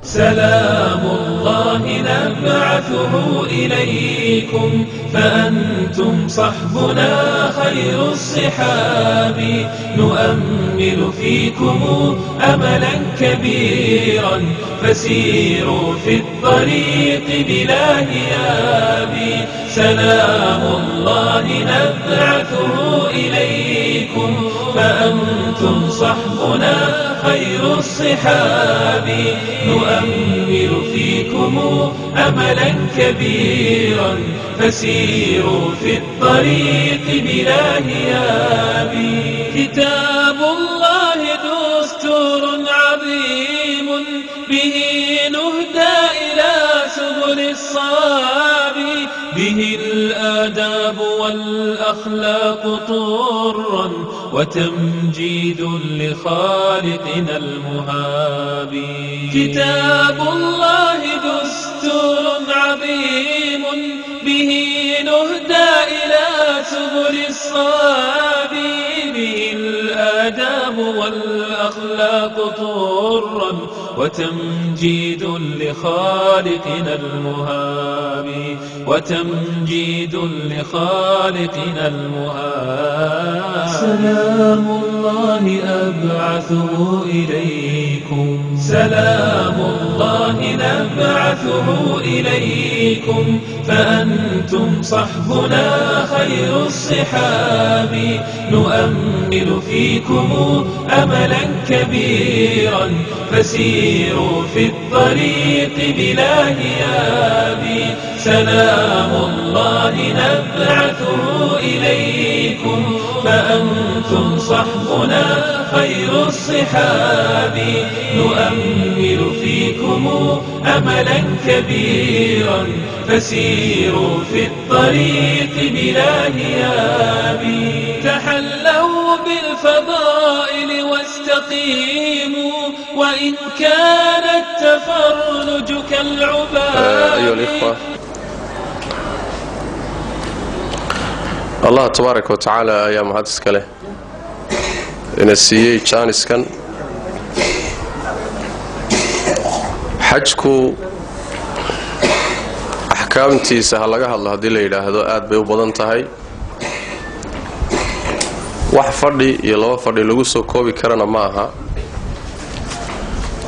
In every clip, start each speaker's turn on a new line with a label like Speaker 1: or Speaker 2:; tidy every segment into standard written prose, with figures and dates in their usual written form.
Speaker 1: سلام الله نبعثه إليكم فأنتم صحبنا خير الصحاب نؤمل فيكم أملا كبيرا فسيروا في الطريق بلا هياب سلام الله نبعثه إليكم فأنتم صحبنا خير الصحاب نؤمل فيكم أملا كبيرا فسيروا في الطريق بلا هياب كتاب الله دستور عظيم به نهدى إلى سبل الصواب به الآداب والأخلاق طرا وتمجيد لخالقنا المهاب كتاب الله دستور عظيم به نهدى إلى سبل الصواب به الآداب والأخلاق طرا وتمجيد لخالقنا المهاب وتمجيد لخالقنا المهاب سلام الله أبعثه إليكم سلام الله نبعثه إليكم فأنتم صحبنا خير الصحاب نؤمل فيكم أملا كبيرا فسيروا في الطريق بلا هياب سلام الله نبعثه إليكم فأنتم صحبنا خير الصحاب نؤمل فيكم أملا كبيرا فسيروا في الطريق بلا هياب تحلوا بالفضائل واستقيموا وإن كان التفرج كالعباد
Speaker 2: أيها الإخوة الله تبارك وتعالى يا مهدس كله إن السيئي جانس كان حجكو أحكامتيسا هلقاها الله دي ليلة هذا آد بيو بدنتهاي wax fadhi iyo laba fadhi lagu soo koobi karana maaha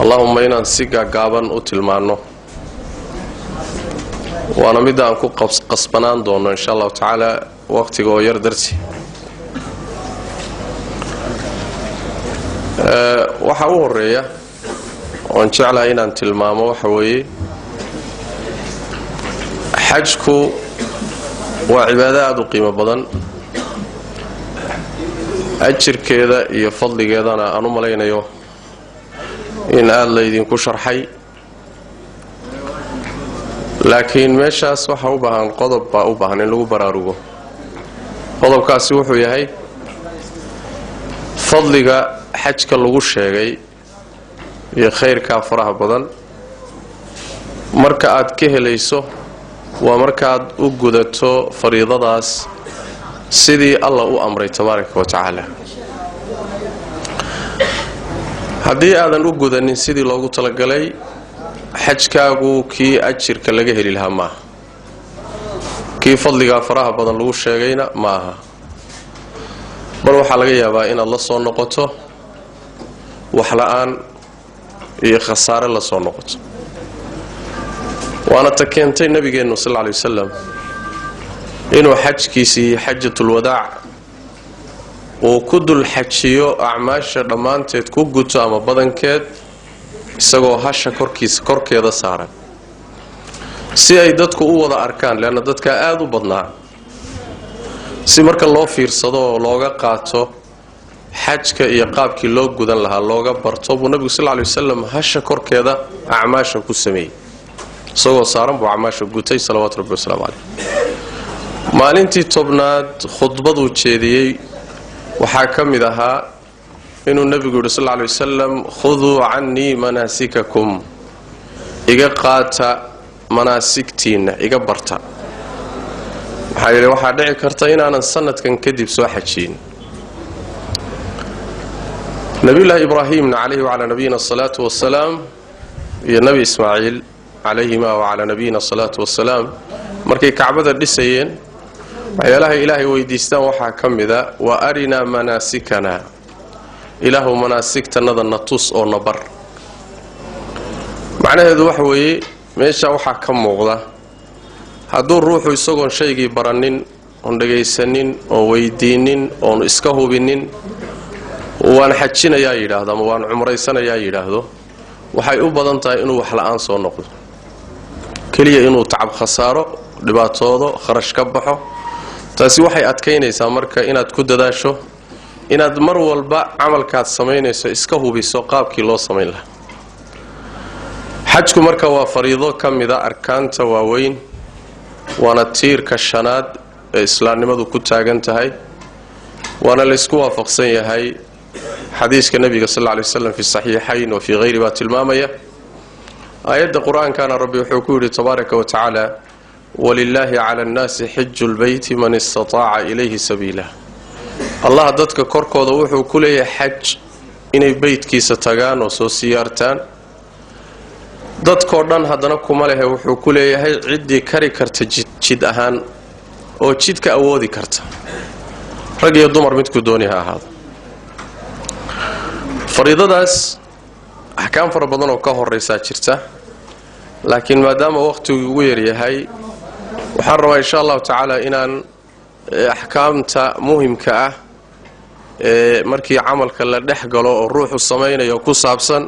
Speaker 2: Allahumma inaan si gaaban u tilmaano waana mid aan ku qasbanaan doono insha Allah taala waqtiga oo yar darti waxa uu horeeya oo jeclaa inaan tilmaamo waxa weeye xajku waa cibaado aad u qiimo badan ajirkeeda iyo fadligeedana aan u malaynayo in aad la idinku sharxay laakiin meeshaas waxa u baahan qodob baa u baahan in lagu baraarugo qodobkaasi wuxuu yahay fadliga xajka lagu sheegay iyo khayrka faraha badan marka aad ka helayso waa marka aad u gudato fariidadaas sidii Allah u amray tabaaraka wa taala hadii aadan u gudanin sidii loogu talagalay xajkaagu kii ajirka laga heli lahaa ma kii fadliga faraha badan lagu sheegayna maaha bal waxa laga yaabaa in Allah soo noqoto wax la'aan iyo khasaare la soo noqoto waana takeentay nabigeenu sallallahu alayhi wasallam inuu xajkiisii xajjatul wadaac oo ku dul xajiyo acmaasha dhamaanteed ku guto ama badankeed isagoo hasha korkeeda saaran si ay dadku u wada arkaan leena dadka aad u badnaa si marka loo fiirsado oo looga qaato xajka iyo qaabkii loo gudan lahaa looga barto buu nabigu sallallahu alayhi wasallam hasha korkeeda acmaasha ku sameeyay isagoo saaran buu acmaasha gutay salawaatu rabbi wasalaamu alayhi maalintii tobnaad khudbadu jeediyay waxaa kamid ahaa inuu nabigu yiri sallallahu alayhi wasallam khudhu anni manasikakum iga qaata manasiktiina iga barta waxaa dhici karta inaanan sanadkan kadib soo xajin nabiyullah ibraahim alayhi wa ala nabiyina salatu wassalaam iyo nabi ismaaciil calayhima wa calaa nabiyina salaatu wassalaam markay kacbada dhisayeen waxyaalaha ilaahay weydiistaan waxaa ka mida wa arinaa manaasikana ilaahu manaasigtanada na tus oo na bar macnaheedu waxa weeye meesha waxaa ka muuqda hadduu ruuxu isagoon shaygii baranin oon dhagaysanin oon weydiinin oon iska hubinin waan xajinayaa yidhaahdo ama waan cumraysanayaa yidhaahdo waxay u badan tahay inuu wax la'aan soo noqdo keliya inuu tacab khasaaro dhibaatoodo kharash ka baxo taasi waxay adkaynaysaa marka inaad ku dadaasho inaad mar walba camalkaad samaynayso iska hubiso qaabkii loo samayn lahaa xajku marka waa fariido ka mida arkaanta waaweyn waana tiirka shanaad ee islaamnimadu ku taagan tahay waana laysku waafaqsan yahay xadiiska nabiga sal lla lay waslam fi saxiixayn wa fii hayri baa tilmaamaya aayadda qur-aankana rabbi wuxuu ku yidhi tabaaraka wa tacaala walilaahi cala annaasi xiju lbeyti man istataaca ilayhi sabiila allah dadka korkooda wuxuu ku leeyahay xaj inay beytkiisa tagaan oo soo siyaartaan dadkoo dhan haddana kuma lehe wuxuu ku leeyahay ciddii kari karta jid ahaan oo jidka awoodi karta rag iyo dumar midku dooni ha ahaado fariidadaas axkaam fara badan oo ka horaysaa jirta laakiin maadaama wakhtigu ugu yaryahay waxaan rabaa insha allahu tacaala inaan axkaamta muhimka ah ee markii camalka la dhex galo oo ruuxu samaynayo ku saabsan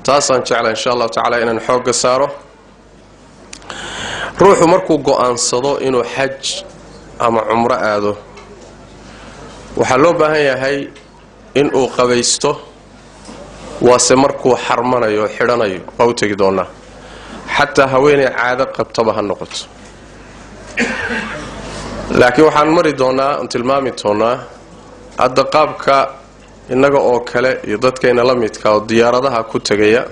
Speaker 2: taasaan jeclaa insha allahu tacaala inaan xoogga saaro ruuxu markuu go'aansado inuu xaj ama cumro aado waxaa loo baahan yahay inuu qabaysto waase markuu xarmanayo oo xidhanayo waa u tegi doonaa xataa haweeney caado qabtaba ha noqoto laakiin waxaan mari doonaa aan tilmaami doonaa hadda qaabka innaga oo kale iyo dadkayna la midka oo diyaaradaha ku tegaya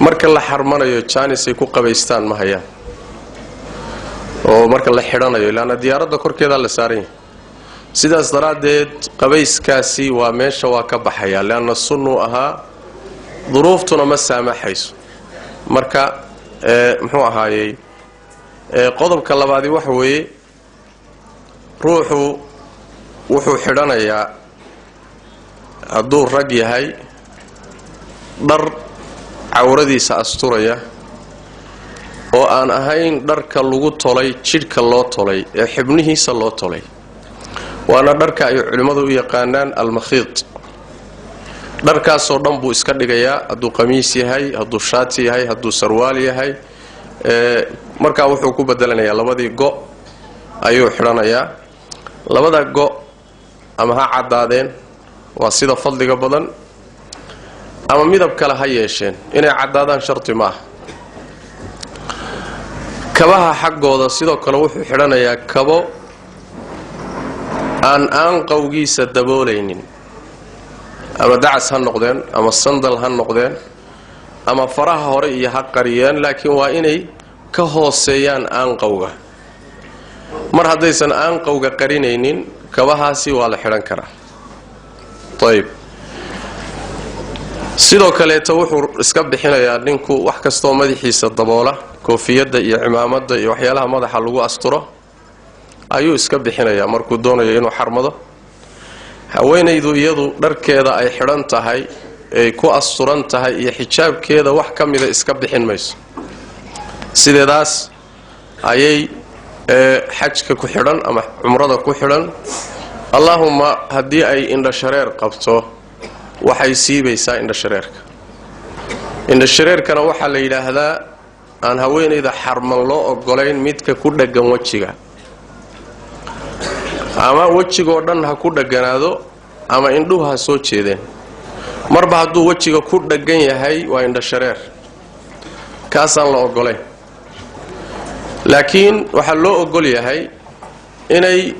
Speaker 2: marka la xarmanayo jaanisay ku qabaystaan ma hayaan oo marka la xidhanayo ilaana diyaaradda korkeedaa la saaran yahay sidaas daraaddeed qabayskaasi waa meesha waa ka baxaya leanna sunnuu ahaa duruuftuna ma saamaxayso marka muxuu ahaayey qodobka labaadi waxa weeye ruuxu wuxuu xidhanayaa hadduu rag yahay dhar cawradiisa asturaya oo aan ahayn dharka lagu tolay jidhka loo tolay ee xibnihiisa loo tolay waana dharka ay culimmadu u yaqaanaan almakhiid dharkaasoo dhan buu iska dhigayaa hadduu qamiis yahay hadduu shaati yahay hadduu sarwaal yahay markaa wuxuu ku bedelanayaa labadii go' ayuu xidhanayaa labada go' ama ha caddaadeen waa sida fadliga badan ama midab kale ha yeesheen inay caddaadaan sharti ma aha kabaha xaggooda sidoo kale wuxuu xidhanayaa kabo aan aanqowgiisa daboolaynin ama dacas ha noqdeen ama sandal ha noqdeen ama faraha hore iyo ha qariyeen laakiin waa inay ka hooseeyaan aanqowga mar haddaysan aanqowga qarinaynin kabahaasi waa la xidhan karaa ayb sidoo kaleeta wuxuu iska bixinayaa ninku wax kastoo madaxiisa daboola koofiyadda iyo cimaamadda iyo waxyaalaha madaxa lagu asturo ayuu iska bixinayaa markuu doonayo inuu xarmado haweenaydu iyadu dharkeeda ay xidhan tahay ay ku asturan tahay iyo xijaabkeeda wax ka mida iska bixin mayso sideedaas ayay xajka ku xidhan ama cumrada ku xidhan allaahumma haddii ay indhashareer qabto waxay siibaysaa indhashareerka indhashareerkana waxaa la yidhaahdaa aan haweenayda xarman loo ogolayn midka ku dheggan wejiga ama wejigoo dhan ha ku dheganaado ama indhuhu ha soo jeedeen marba hadduu wejiga ku dheggan yahay waa indhashareer kaasaan la ogolayn laakiin waxaa loo ogol yahay inay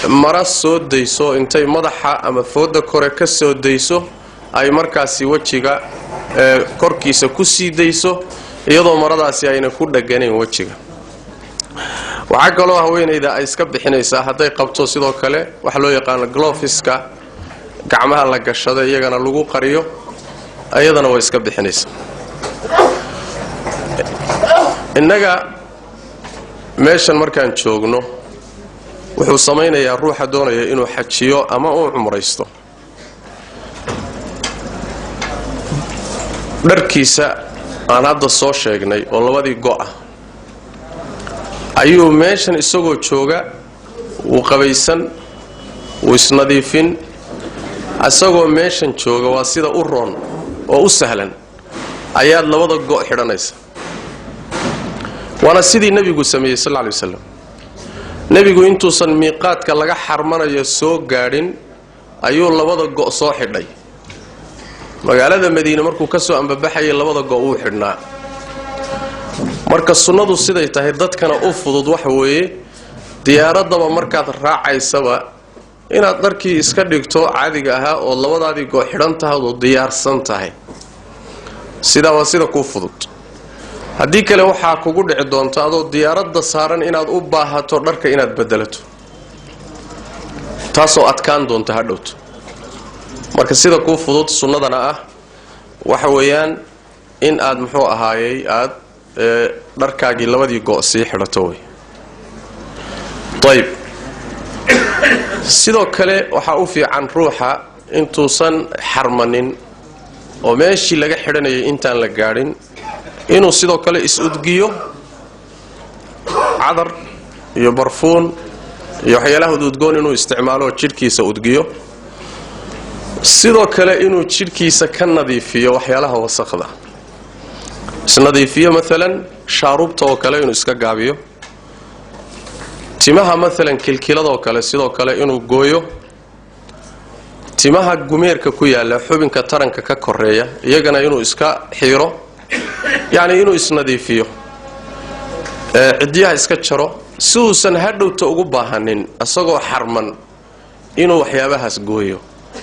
Speaker 2: mara soo dayso intay madaxa ama fooda kore ka soo dayso ay markaasi wejiga korkiisa ku sii dayso iyadoo maradaasi ayna ku dheganayn wejiga waxaa kaloo haweenayda ay iska bixinaysaa hadday qabto sidoo kale waxa loo yaqaano glofiska gacmaha la gashado iyagana lagu qariyo ayadana way iska bixinaysaa innaga meeshan markaan joogno wuxuu samaynayaa ruuxa doonaya inuu xajiyo ama uu cumraysto dharkiisa aan hadda soo sheegnay oo labadii go'a ayuu meeshan isagoo jooga uu qabaysan uu isnadiifin asagoo meeshan jooga waa sida u roon oo u sahlan ayaad labada go' xidhanaysa waana sidii nabigu sameeyey sallallahu alayhi wasallam nabigu intuusan miiqaadka laga xarmanayo soo gaadhin ayuu labada go' soo xidhay magaalada Madiina markuu ka soo ambabaxay labada go' uu xidhnaa marka sunnadu siday tahay dadkana u fudud wax weeye diyaaradaba markaad raacaysaba inaad dharkii iska dhigto caadiga ahaa oo labadaadii go' xidhan tahay oo diyaarsan tahay sida waa sida ku fudud haddii kale waxaa kugu dhici doonta adoo diyaaradda saaran inaad u baahato dharka inaad bedelato taasoo adkaan doonta hadhowto marka sida ku fudud sunnadana ah waxa weeyaan in aad muxuu ahaayay aad dharkaagii labadii go' sii xidhato way طيب sidoo kale waxa u fiican ruuxa intuusan xarmanin oo meeshii laga xidhanayay intaan la gaadhin inuu sidoo kale is-udgiyo cadar iyo barfuun iyo waxyaalaha udgoon inuu isticmaalo jidhkiisa udgiyo sidoo kale inuu jidhkiisa ka nadiifiyo waxyaalaha wasaqda isnadiifiyo maalan shaarubta oo kale inuu iska gaabiyo timaha maalan kilkilada oo kale sidoo kale inuu gooyo timaha gumeerka ku yaala xubinka taranka ka koreeya iyagana inuu iska xiiro yani inuu isnadiifiyo cidiyaha iska jaro si uusan hadhowta ugu baahanin asagoo xarman inuu waxyaabahaas gooyo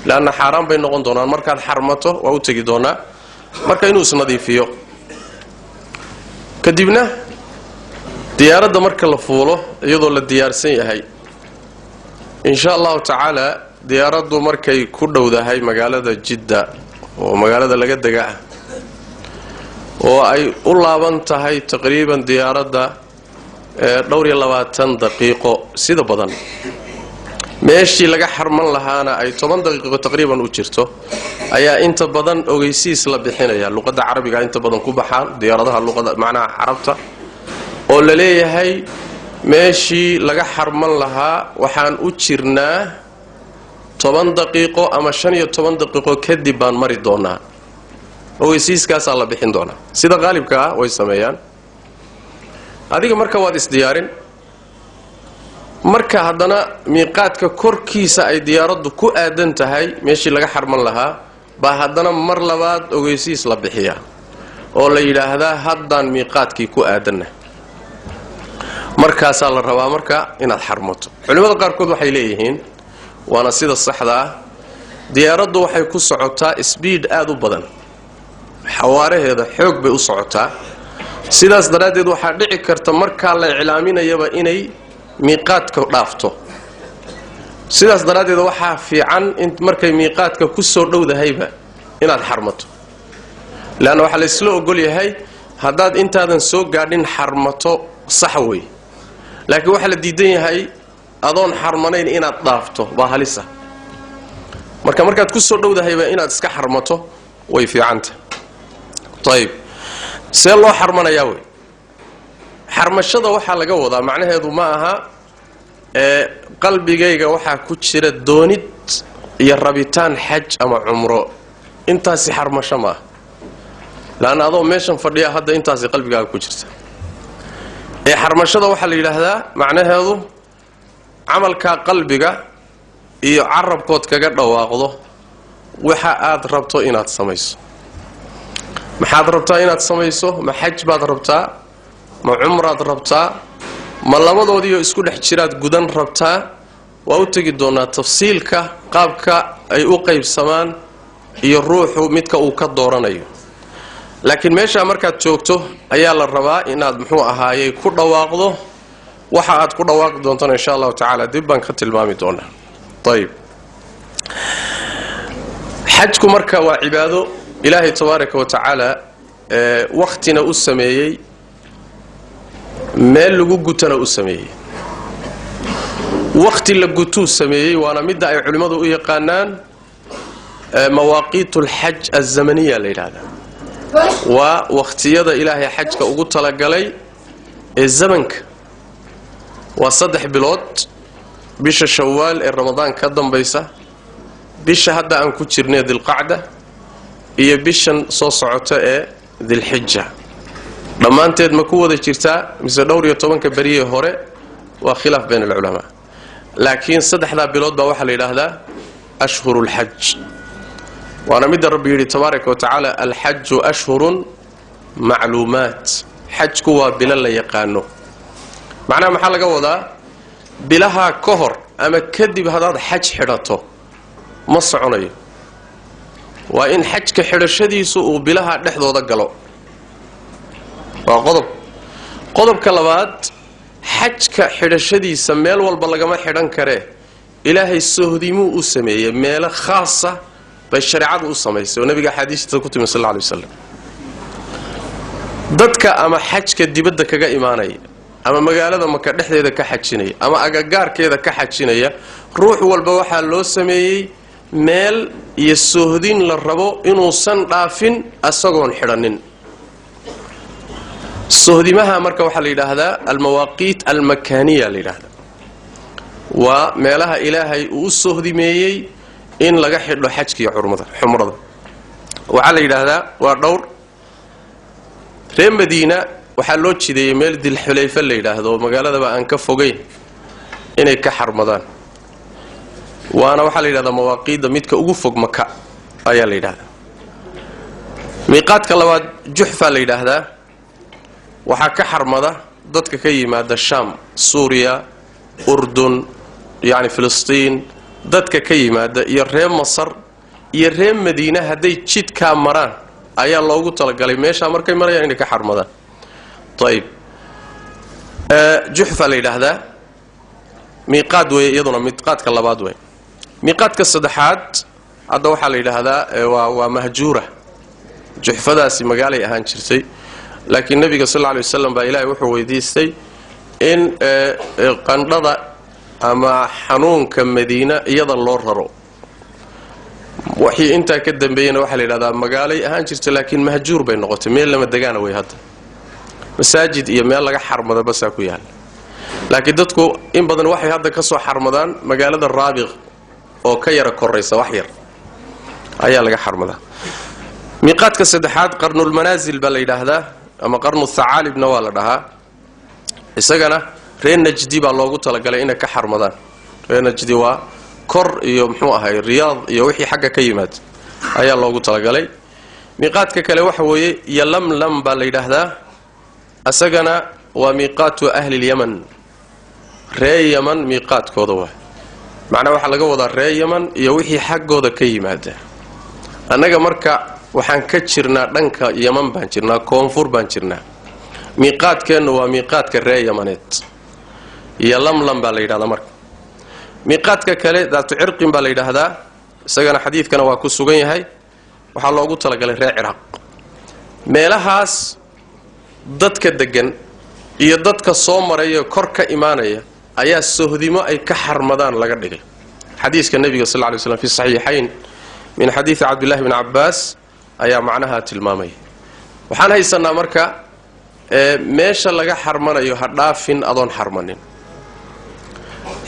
Speaker 2: laana xaraan bay noqon doonaan markaad xarmato waa u tagi doonaa marka inuu isnadiifiyo kadibna diyaaradda marka la fuulo iyadoo la diyaarsan yahay insha Allah ta'ala diyaaraddu markay ku dhowdahay magaalada Jidda oo magaalada laga degaa oo ay u laaban tahay taqriiban diyaaradda dhowr iyo 20 daqiiqo sida badan meeshii laga xarman lahaana ay 10 daqiiqo taqriiban u jirto ayaa inta badan ogeysiis la bixinaya luqadda carabiga inta badan ku baxaan diyaaradaha luqadda macnaha carabta oo la leeyahay meeshii laga xarman lahaa waxaan u jirnaa 10 daqiiqo ama 15 daqiiqo kadib baan mari doonaa ogeysiiskaas la bixin doonaa sida qaalibka ah way sameeyaan adiga marka waad isdiyaarin marka haddana miiqaadka korkiisa ay diyaaraddu ku aadan tahay meeshii laga xarman lahaa baa haddana mar labaad ogeysiis la bixiyaa oo la yiraahdaa haddaan miiqaadkii ku aadanna markaas la rabaa marka inaad xarmato culimada qaarkood waxay leeyihiin waana sida saxda ah diyaaraddu waxay ku socotaa speed aad u badan xawaaraheeda xoog bay u socotaa sidaas daraadeed waxa dhici karta marka la iclaaminayaba inay miiqaadka dhaafto sidaas daraadeed waxa fiican in markay miiqaadka ku soo dhowdahayba inaad xarmato laana waxa la isla ogol yahay hadaad intaadan soo gaadhin xarmato sax way laakiin waxa la diidan yahay adoon xarmanayn inaad dhaafto waa halisa markaad ku soo dhowdahayba inaad iska xarmato way fiicanta طيب see loo xarmanayaa way xarmashada waxa laga wadaa macnaheedu ma aha qalbigayga waxa ku jira doonid iyo rabitaan xaj ama umro intaasi xarmasho ma laana adoo meeshan fadhiya hadda intaasi qalbigaaga ku jirta xarmashada waxa la yiraahdaa macnaheedu amalka qalbiga iyo carabkood kaga dhawaaqdo waxa aad rabto inaad samayso maxaad rabtaa inaad samayso ma xaj baad rabtaa ma umraad rabtaa ma labadoodiyo isku dhex jiraad gudan rabtaa waa u tagi doonaa tafsiilka qaabka ay u qaybsamaan iyo ruuxu midka uu ka dooranayo laakiin meesha markaad joogto ayaa la rabaa inaad muxuu ahaayay ku dhawaaqdo waxa aad ku dhawaaqi doontaan insha Allah ta'ala dib baan ka tilmaami doonaa طيب xajku marka waa cibaado ilaahay tabaaraka wa ta'ala waqtina u sameeyey meel lagu gutana u sameeyey waqti la gutuu sameeyey waana midda ay culimadu u yaqaanaan mawaaqiitul xaj az-zamaniya la yiraahdaa waa waqtiyada ilaahay xajka ugu talagalay ee zamanka waa 3 bilood bisha shawaal ee ramadaan ka dambaysa bisha hadda aan ku jirnay dilqaacda iyo bishan soo socota ee dilxijja dhamaanteed ma ku wada jirtaa mise dhowr iyo 10 bariye hore waa khilaaf bayn ulama laakiin 3 bilood baa waxa la yiraahdaa ashhurul hajj waana mid rabbi yiri tabaaraka wa taala al hajj ashhurun ma'luumat hajku waa bilal la yaqaano macnaha maxaa laga wadaa bilaha ka hor ama kadib hadaad xaj xidhato ma soconayo waa in xajka xidhashadiisu uu bilaha dhexdooda galo waa qodobka labaad xajka xidhashadiisa meel walba lagama xidhan kare ilaahay sohdimuu u sameeyay meel khaas ah bay shariicadu u sameysay oo nabiga xadiistiisa ku timi sallallahu alayhi wasallam dadka ama xajka dibadda kaga iimaanaya ama magaalada maka dhexdeeda ka xajinaya ama agagaarkeeda ka xajinaya ruux walba waxa loo sameeyay meel iyo sohdin la rabo inuu san dhaafin asagoon xidhanin sohdimaha marka waxa la yiraahdaa al-mawaqit al-makaniya la yiraahdaa waa meelaha ilaahay uu sohdimeeyay in laga xidho xajka iyo xumrada waxa la yiraahdaa waa dhowr reer Madiina waxa loo jideeyay meel dil xulayfa la yiraahdo magaalada aan ka fogeyn inay ka xarmadaan waana waxa la yiraahdaa mawaqida midka ugu fog Maka ayaa la yiraahdaa miiqaadka labaad Juhfa la yiraahdaa waxa ka xarmada dadka ka yimaada Sham Suuriya Urdun yaani Filistiin dadka ka yimaada iyo reer Masar iyo reer Madiina haday jidka maraan ayaa loogu talagalay meesha markay marayaan inay ka xarmadaan طيب Juhfa la yiraahdaa miiqaad way iyaduna miiqaadka labaad way miiqaadka saddexaad hadda waxa la yiraahdaa waa mahjuura Juhfadaasi magaalay ahaan jirtay laakiin nabiga sallallahu alayhi wasallam baa ilaahay wuxuu weydiistay in qandhada ama xanuunka Madiina iyada loo raro wixii inta ka dambeeyana waxa la yiraahdaa magaalay ahaan jirtay laakiin mahjuur bay noqotay meel lama degaan way hadda masaajid iyo meel laga xarmado bas ku yaal laakiin dadku in badan waxay hadda ka soo xarmadaan magaalada Raabiq oo ka yara koraysa wax yar ayaa laga xarmadaa miiqaadka saddexaad qarnul manazil baa la yiraahdaa ama qarnu thaalibna waa la dhahaa isagana reer Najdi baa loogu talagalay inay ka xarmadaan reer Najdi waa kor iyo muxuu ahay Riyadh iyo wixii xagga ka yimaad ayaa loogu talagalay miiqaadka kale waxa weeye Yalamlam baa la yiraahdaa asagana waa miiqaatu ahli Yaman reer Yaman miiqaadkooda waa macna waxa laga wadaa reer Yaman iyo wixii xaggooda ka yimaada anaga marka waxaan ka jirnaa dhanka Yaman baan jirnaa koonfur baan jirnaa miiqaadkeena waa miiqaadka reer Yamaneed Yalamlam baa la yiraahdaa marka miiqaadka kale daatu cirqin baa la yiraahdaa isagana xadiidkana waa ku sugan yahay waxa loogu talagalay reer Ciraaq meelahaas dadka degan iyo dadka soo maraya kor ka iimaanaya ayaa sohdimo ay ka xarmadaan laga dhigay xadiiska nabiga sallallahu alayhi wasallam fi sahihayn min hadith Abdullah ibn Abbas ayaa macnaha tilmaamay waxaan haysanaa marka meesha laga xarmanayo ha dhaafin adoon xarmanin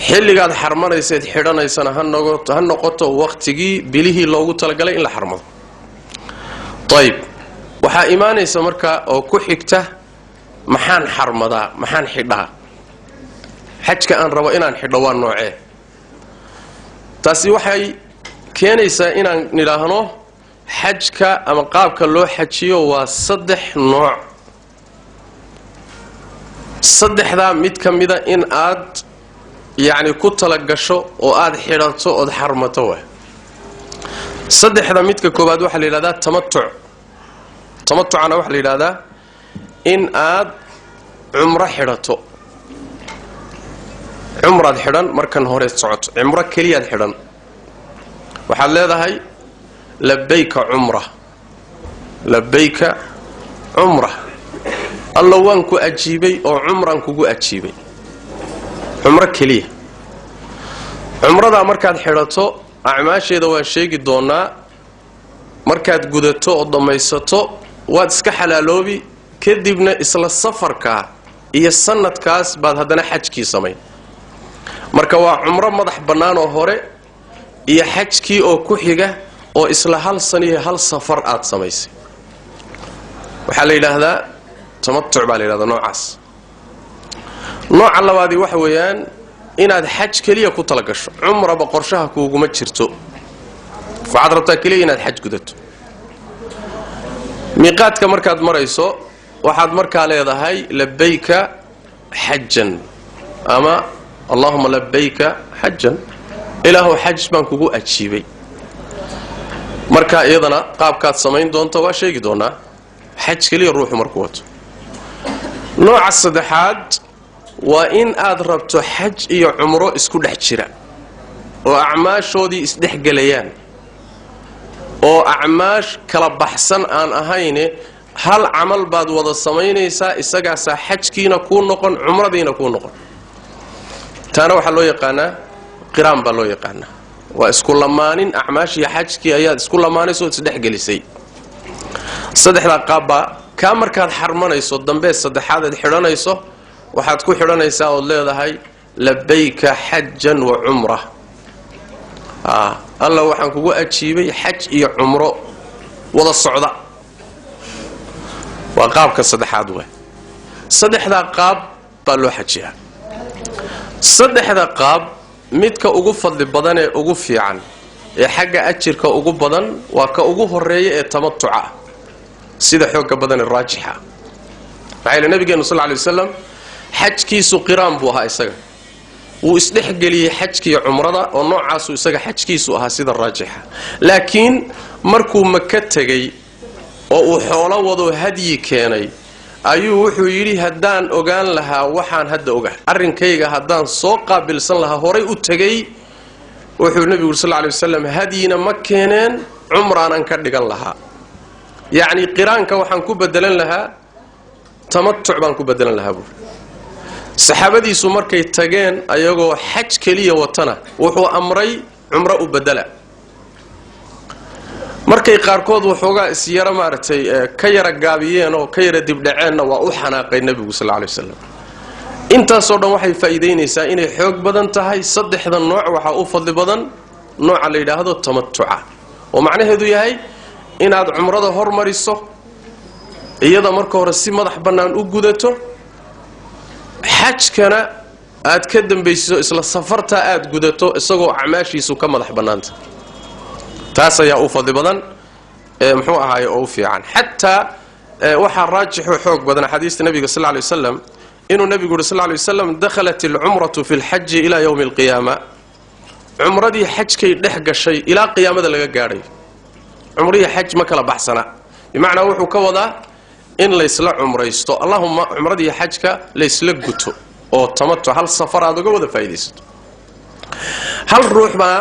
Speaker 2: xilligaad xarmanaysid xidhanaysana ha noqoto waqtigii bilihii loogu talagalay in la xarmado طيب waxa iimaanaysa marka oo ku xigta maxaan xarmadaa maxaan xidhaa xajka aan rabo inaan xidho waa noocee taasi waxay keenaysaa inaan niraahno xajka ama qaabka loo xajiyo waa 3 nooc saddexda mid kamida in aad yaani ku tala gasho oo aad xidhato oo xarmato waa saddexda midka koobaad waxa la yiraahdaa tamattucana waxa la yiraahdaa in aad umra xidhato umrad xidhan markan hore socoto umra kaliya xidhan waxa leedahay labbayka umra عمره الله وانكو أجيبي أو عمران كوكو أجيبي عمره كليه عمره دا مركاد حيرتو أعماشي دا وانشيقي دونا مركاد قدتو ودميستو وادسك حلالوبي كدبنا إسلا السفر كا إيا السنة كاس بعد هدنا حجكي سمين مركوا عمره مدح بنانو هوري إيا حجكي أو كوحيقة أو إسلا هل سنيه هل سفر آت سميسي وحال إلى هذا تمتع بالي هذا نوعاس نوع اللوادي وحويان إن هذا حج كليا كتلقش عمره بقرشها كوكو متشرتو فعاد ربطا كليا إن هذا حج قدتو ميقات كمركاد مريسو واحد مركا ليدا هاي لبيك حجا أما اللهم لبيك حجا إله حج بان كوكو أتشيبي مركا إيضنا قابكات سمين دونتا واشيك دونا حج كليا الروح مركوت نوع الصدحات وإن أدربتو حج إيو عمره اسكو دحجرا وأعماشو دي اسدح قليان وأعماش كلا بحسن آن أهيني هل عمل بعد وضع السمينيسا إساقاسا حج كينا كون نقن عمره دينا كون نقن تانا وحا لو يقانا قرام با لو يقانا واسكو لمانين أعماش يا حج كي أياد اسكو لمانيسو اسدح قليسي صدح لا قابا كامر كاد حرمانيسو الدنبيس صدح هذا حرانيسو waxaad ku xiranaysaa oo leedahay labbayka hajjan wa umrah Allah waxaan kugu ajiibay hajj iyo umro wada socda waa qaabka saddexaad way saddexda qaab baa loo xajiyaa saddexda qaab midka ugu fadli badan ee ugu fiican ee xagga ajirka ugu badan waa ka ugu horeeya ee tamattuca sida xooga badan ee raajixa waxay nabigeenu sallallahu alayhi wasallam حجكيسو قران بوها إساقا وإسلح قليه حجكي عمرضا ونوعاسو إساقا حجكيسو أها سيدا الراجحة لكن مركو مكتغي وحولا وضو هدي كيني أيو وحو يري هدان أغان لها وحان هد أغان أرن كيغا هدان سوقا بلسان لها هوري أتغي وحو النبي صلى الله عليه وسلم هدينا مكينين عمرانا كردقان لها يعني قرانك وحان كو بدلن لها تمتع بان كو بدلن لها بور saxaabadiisu markay tageen ayagoo xaj kaliya watana wuxuu amray umra u badala markay qaarkood waxooga isiyara maartay ka yara gaabiyeen oo ka yara dib dhaceenna waa u xanaaqay nabigu sallallahu alayhi wasallam intaas oo dhan waxay faa'iideynaysaa inay xoog badan tahay saddexda nooc waxa u fadli badan nooca la yiraahdo tamattuca oo macnaheedu yahay inaad umrada hormariso iyada marka hore si madax banaan u gudato حجكنا aad ka dambayso isla safarta aad gudato isagoo acmaashiisu ka madax banaanta taas ayaa u fadli badan muxuu ahaay oo fiican hatta waxa raajixo xoog badan xadiiska nabiga sallallahu alayhi wasallam inuu nabigu sallallahu alayhi wasallam dakhalat al-umratu fi al-hajj ila yawm al-qiyamah umradii xajkay dhex gashay ila qiyaamada laga gaaray umradii xaj ma kala baxsana bimaana wuxuu ka wadaa إن ليس لا عمريستو اللهم عمرتي حجك ليس لك قتو أو تمتع هل سفر هذا جوده فايدست هل روح ما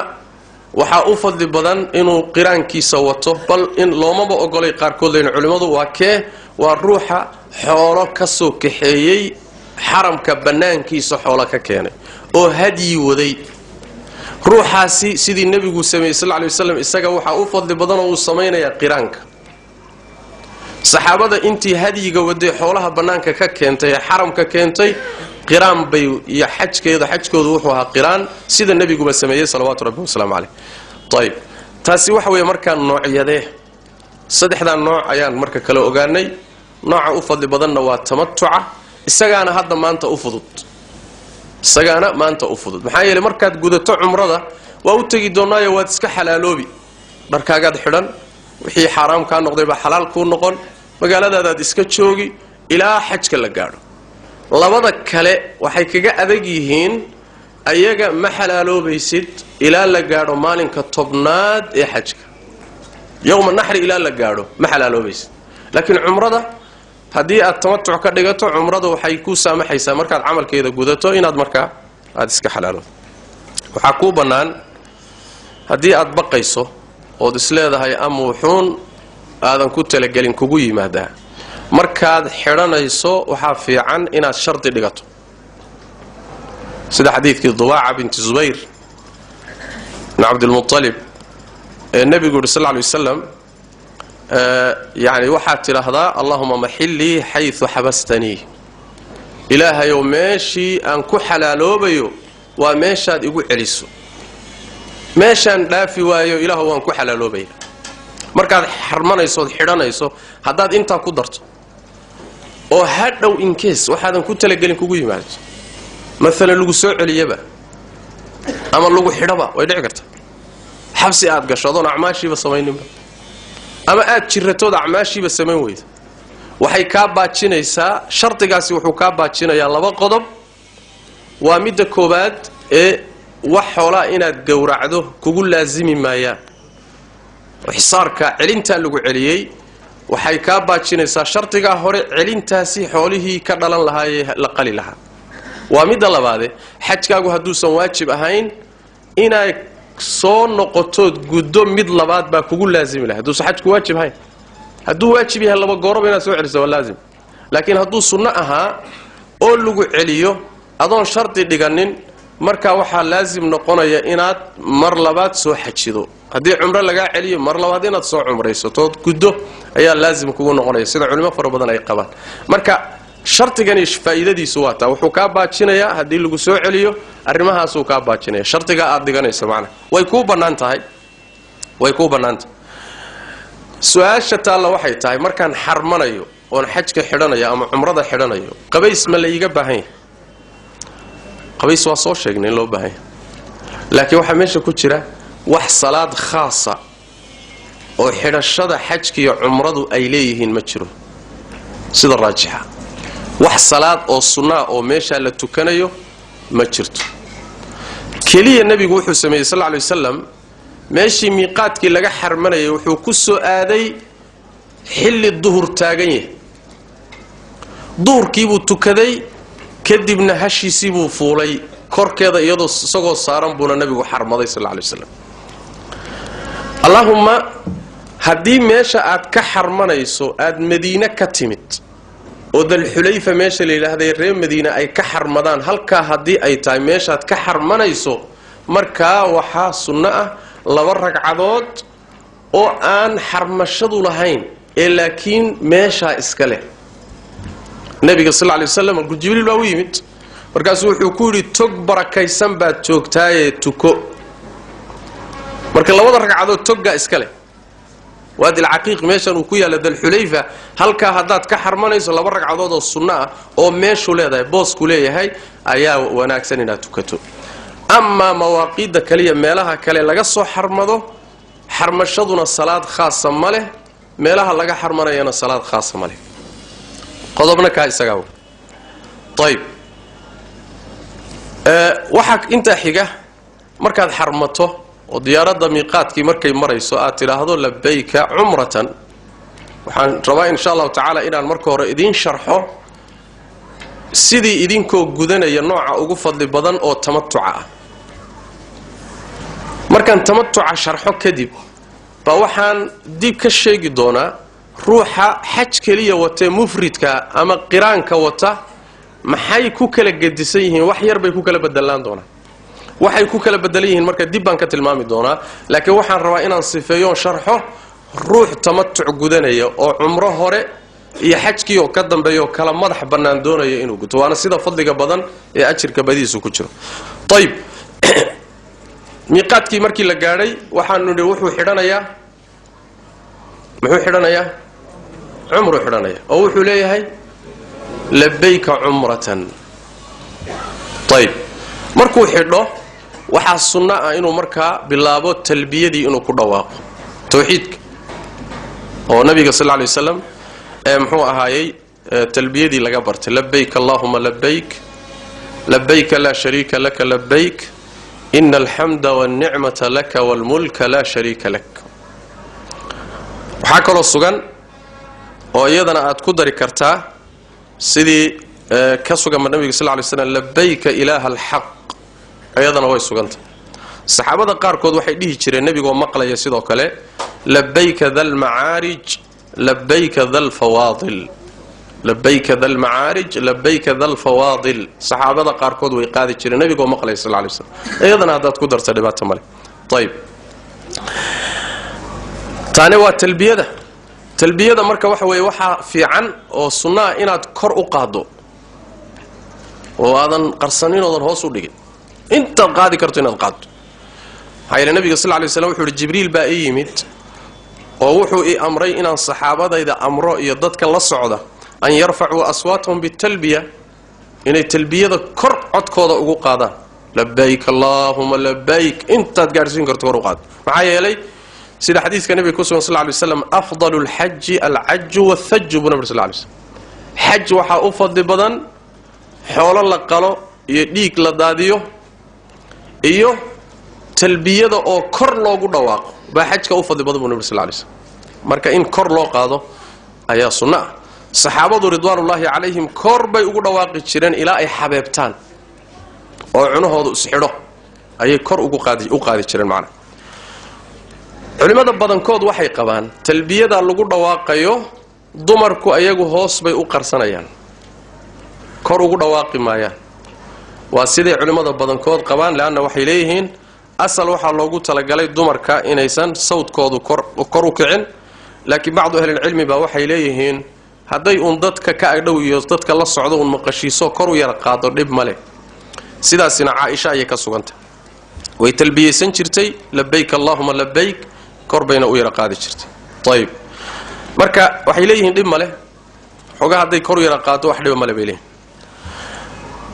Speaker 2: وحا أفضل بدن إنه قران كي سوته بل إن لو ما بقولي قاركول لين علماء وكه والروح حولك كسوك حيي حرم كبنان كي سحولك كانه أو هدي وذي روح سيدي النبي صلى الله عليه وسلم إسقى وحا أفضل بدن وصمين يا قرانك صحابة انتي هديقة ودي حولها بنانك ككينتي حرمك كينتي قران بي يا حج كيدا حج كود وحوها قران سيد النبي قبل السمية صلوات ربي والسلام عليه طيب تاسي وحوية مركا نوع يديه صدح ذا النوع ايان مركا كلو اغاني نوع افضل بدن واتمتعة الساقانا هذا ما انت افضل الساقانا ما انت افضل محايا لمركا قودة عمرضة واوتاقي دونايا واتسك حلالوبي مركا قاد حران وحي حرام كان نقضي بحلال كون نقول magaaladaada iska joogi ilaa xajka la gaaro labada kale waxay kaga adag yihiin ayaga ma xalaaloobaysid ilaa la gaaro maalinka tobnaad ee xajka yawm an-nahr ilaa la gaaro ma xalaaloobaysid laakiin umrada hadii aad tamattu ka dhigato umrada waxay ku saamaxaysaa markaad amalkeeda gudato inaad markaa aad iska xalaalo waxa ku banaan hadii aad baqayso oo isleedahay ama wuxuun aadan ku talagelin kugu yimaada markaad xidhanayso waxaa fiican inaad shardi dhigato sida xadiidkii Dubaaca binti Zubayr ibn Abd al-Muttalib ee nabigu sallallahu alayhi wasallam yani waxaad tiraahdaa Allahumma mahilli haythu habastani ilaahayow meeshii aan ku xalaaloobayo waa meeshaad igu celiso meeshaan dhaafi waayo ilaahu waan ku xalaaloobaya markaad xarmanayso xidhanayso haddaad intaa ku darto oo hadhow in case waxaadan ku talagelin kugu yimaado مثلا lagu soo celiyaba ama lagu xidhaba way dhici kartaa xabsi aad gasho acmaashiiba sameeyninba ama aad jiratood acmaashiiba sameyn weydo waxay ka baajinaysaa shartigaasi wuxuu ka baajinayaa laba qodob waa midda koobaad ee wax xoolaa inaad gowracdo kugu laazimi maayaan xisaarka celinta lagu celiyay waxay ka baajinaysaa shartiga hore celintaasi xoolihii ka dhalan lahaayay la qali lahaa waa midda labaade xajkaagu haduusan waajib ahayn inay soo noqotood guddo mid labaad baa kugu laazimi lahaa haduusan xajku waajib ahayn hadduu waajib yahay laba goorob inaad soo celiso waa laazim laakiin hadduu sunno ahaa oo lagu celiyo adoon shardi dhiganin marka waxaa laazim noqonaya inaad mar labaad soo xajido haddii cumro lagaa celiyo mar labaad inaad soo cumraysato guddo ayaa laazim kugu noqonaya sida culimo fara badan ay qabaan marka shartigani faa'iidadiisu waa taa wuxuu ka baajinayaa hadii lagu soo celiyo arimahaas uu ka baajinaya shartiga aad dhiganayso macna way ku banaantahay su'aasha taala waxay tahay markaan xarmanayo oo xajka xidhanayo ama umrada xidhanayo qabays ma la iga baahan yahay qabays waa soo sheegnay loo baahan yahay laakiin waxa meesha ku jira wax salaad khaasa oo xidhashada xajka iyo umradu ay leeyihiin ma jiro sida raajixa wax salaad oo sunna oo meesha la tukanayo ma jirto kaliya nabigu wuxuu sameeyay sallallahu alayhi wasallam meeshii miiqaadkii laga xarmanayay wuxuu ku soo aaday xilli duhur taagan yahay duhurkii buu tukaday kadibna hashiisii buu fuulay korkeeda iyadoo isagoo saaran buu nabigu xarmaday sallallahu alayhi wasallam Allahumma haddii meesha aad ka xarmanayso aad Madiina ka timid oo dal Xulayfa meesha la yiraahday reer Madiina ay ka xarmadaan halka hadii ay tahay meesha aad ka xarmanayso marka waxa sunna ah laba ragcadood oo aan xarmashadu lahayn ee laakiin meesha iska leh nabiga sallallahu alayhi wasallam Jibriil waa u yimid markaas wuxuu ku yiri tog barakaysan baad joogtaaye tuko marka labada ragcadood togga iska leh وادي العقيق ميشان uu ku yaala dal Xulayfa halka hadaad ka xarmanayso laba ragcadood oo sunna ah oo meeshu leedahay boos ku leeyahay ayaa wanaagsan inaad tukato amma mawaaqida kaliya meelaha kale laga soo xarmado xarmashaduna salaad khaas ma leh meelaha laga xarmanayana salaad khaas ma leh qodobna ka isaga طيب waxa inta xiga markaad xarmato oo diyaaradda miiqaadkii markay marayso aad tiraahdo labbayka umratan waxaan rabaa insha Allah ta'ala inaan marka hore idin sharxo sidii idinkoo gudanaya nooca ugu fadli badan oo tamattuca ah markaan tamattuca sharxo kadib ba waxaan dib ka sheegi doonaa ruuxa xaj kaliya wata mufridka ama qiraanka wata maxay ku kala gedisan yihiin wax yar bay ku kala bedelaan doonaa waxay ku kala bedelayeen marka dib baan ka tilmaami doonaa laakiin waxaan rabaa inaan sifeeyo sharxo ruux tamattu gudanaya oo umro hore iyo xajkii oo ka dambeeyo kala madax banaan doonaya inuu guto waana sida fadliga badan ee ajirka badiisu ku jiro طيب miiqaadkii markii la gaaray waxaan nidhi wuxuu xidhanayaa umru xidhanaya oo wuxuu leeyahay labbayka umratan طيب markuu xidho waxa sunna ah inuu marka bilaabo talbiyadii inuu ku dhawaaqo tawxiidka oo nabiga sallallahu alayhi wasallam muxuu ahaayay talbiyadii laga bartay labbayk allahumma labbayk labbayk la sharika lak labbayk innal hamda wan ni'mata lak wal mulka la sharika lak waxa kale sugan oo iyadana aad ku dari kartaa sidii ka sugan nabiga sallallahu alayhi wasallam labbayka ilaaha al-haq ayadana way suganta saxaabada qaar kood waxay dhihi jireen nabiga oo maqlaya sidoo kale labbayka dhal ma'arij labbayka dhal fawadil لبيك ذا المعارج لبيك ذا الفواضل صحابة قاركود ويقاذي جري النبي ومقله صلى الله عليه وسلم أيضا هذا تقدر تلبات مالي طيب تاني والتلبية ده تلبية ده مركا وحوي وحا في عن وصنع إناد كر أقادو وهذا قرصانين وهذا هو صدق انت قادي كرتين القاد هاي النبي صلى الله عليه وسلم وحول جبريل باقي يمت ووحو أمري إن الصحابة إذا أمروا يضدك الله الصعودة أن يرفعوا أصواتهم بالتلبية إن التلبية ده كر عدكوضا أقادا لبيك اللهم لبيك انت تقارسين كرتين أقاد معايا لي سيد حديث كان النبي صلى الله عليه وسلم أفضل الحج العج والثج بنبي صلى الله عليه وسلم حج وحا أفضل بدن حول الله قالوا يديك لداديو إيوه تلبية أو كر لوجو دواق بحج كأفضل بدن بنبي صلى الله عليه وسلم مركا إن كر لو قاضو أيا صنع صحابة رضوان الله عليهم كر بيجو دواق يشيرن إلى أي حبيبتان أو عنه هذا سحره أي كر أقادي يشيرن معنا culimada badankood waxay qabaan talbiyada lagu dhawaaqayo dumarku ayagu hoos bay u qarsanayaan kor ugu dhawaaqi maayaan waa sidii culimada badankood qabaan laana waxay leeyihiin asal waxa loogu talagalay dumarka inaysan sawdkoodu kor u kicin laakiin baad ahli cilmi ba waxay leeyihiin haday dadka ka agdhow iyo dadka la socdo maqashiiso kor u yar qaado dib male sidaasina Aisha ay ka suganta way talbiyeysan jirtay labbayk allahumma labbayk كوربينا ويرا قادي جرتي طيب marka waxay leeyihiin dib male xoga haday kor yara qaado wax dhib male beelay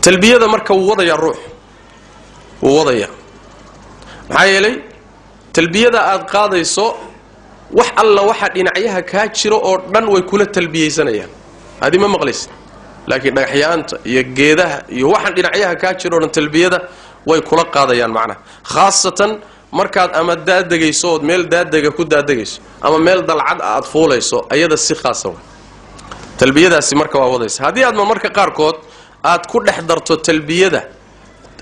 Speaker 2: talbiyada marka uu wadaya ruux uu wadaya maxay yeelay talbiyada aad qaadayso wax alla waxa dhinacyaha ka jiro oo dhan way kula talbiyeysanayaan hadi ma maqlis laakiin dhagaxyaanta iyo geedaha iyo waxa dhinacyaha ka jiro oo talbiyada way kula qaadayaan macna khaasatan markaad ama daadagayso oo meel daadaga ku daadagayso ama meel dalcad aad fuulayso ayada si khaas ah talbiyadaasi marka waa wadaysa hadii aad marka qaarkood aad ku dhex darto talbiyada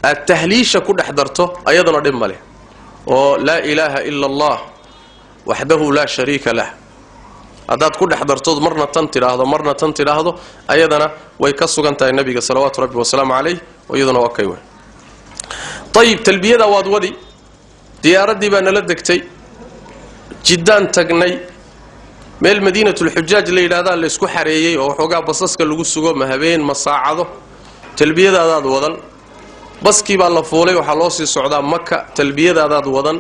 Speaker 2: aad tahliisha ku dhex darto ayadana dhib male oo la ilaaha illa allah wahdahu la sharika lah hadaad ku dhex darto marna tan tiraahdo ayadana way ka sugantahay nabiga sallallahu alayhi wa sallam ayadana waa kaywa طيب talbiyada waad wadi diyaaradii baa nala degtay jiddaan tagnay meel madiinatul xujaaj la yiraahdo la isku xareeyay oo xogaa basaska lagu sugo ma habeen ma saacado talbiyadaadaad wadan baskii baa la fuulay waxa loo sii socdaa Makka talbiyadaadaad wadan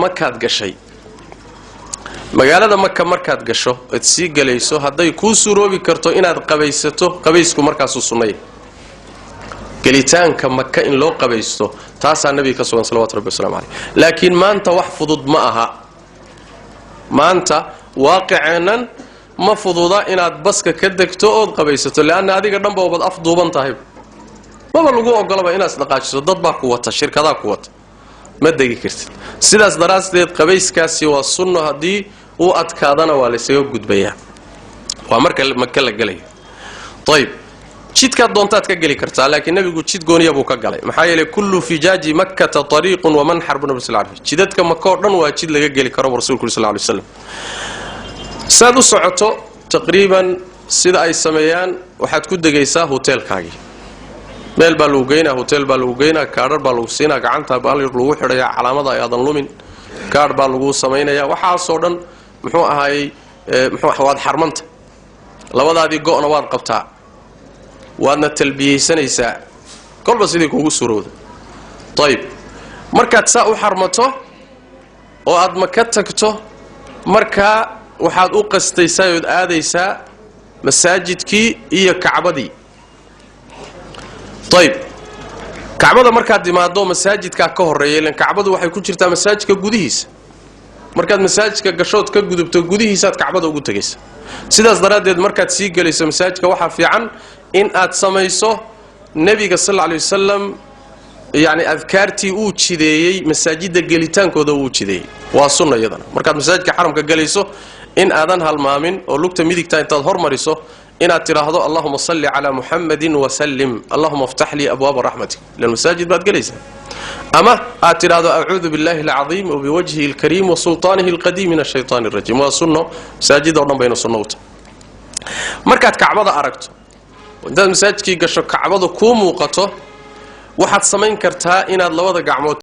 Speaker 2: Makkaad gashay magaalada Makka markaad gasho aad sii galayso haday ku suroobi karto inaad qabaysato qabaysku markaas u sunnay galitaanka Makka in loo qabaysto taasaa nabiga sallallahu alayhi wa sallam laakiin maanta wax fudud ma aha maanta waaqiceenan ma fududa inaad baska ka degto oo qabaysato laana adiga dhanba wad afduuban tahay ma lagu ogolaba inaad dhaqaajiso dad baa ku wata shirkadaha ku wata ma degi kartid sidaas daraasteed qabayskaasi waa sunno hadii uu adkaadana waa la isaga gudbayaa waa marka Makka la galay طيب jidka doontaad ka gali kartaa laakiin nabigu jid gooniya buu ka galay maxaa yeelay kullu fijaji makkah tariiqun wa manhar ibn sallallahu alayhi jidadka Makka dhan waa jid laga gali karo rasuulku sallallahu alayhi wasallam saadu socoto taqriiban sida ay sameeyaan waxaad ku degaysaa hotelkaagi meel baa lagu geynaa hotel baa lagu geynaa kaadar baa lagu siinaa gacanta baa lagu xidhayaa calaamada ay adan lumin kaad baa lagu sameeynaya waxa soo dhan muxuu ahaayay waad xarmanta labadaadii go'na waad qabtaa waadna talbiyeysanaysaa kolba sidii kugu suroodo طيب markaad saa u xarmato oo aad Makka tagto marka waxaad u qastaysaa oo aadaysaa masaajidkii iyo Kacbadii طيب Kacbada markaad dimaado masaajidka ka horeeyay lan Kacbadu waxay ku jirtaa masaajidka gudihiisa markaad masaajidka gashood ka gudubto gudihiisa Kacbada ugu tagaysaa sidaas daraadeed markaad sii galayso masaajidka waxa fiican in aad samayso nabiga sallallahu alayhi wasallam yaani adkaartii uu jideeyay masaajida gelitaankooda uu jideeyay waa sunna iyadana markaad masaajidka xaramka galayso in aadan halmaamin oo lugta midigta intaad hormariso inaad tiraahdo Allahumma salli ala Muhammadin wa sallim Allahumma iftah li abwaab rahmatik lil masajid baad galaysaa ama aad tiraahdo a'uudhu billahi al-azim wa biwajhihi al-karim wa sultanihi al-qadim min ash-shaytanir rajim wa sunna masaajid oo dhan bayna sunnawta markaad kacbada aragto intaad masaajidkii gasho kacbadu kuu muuqato waxaad samayn kartaa inaad labada gacmood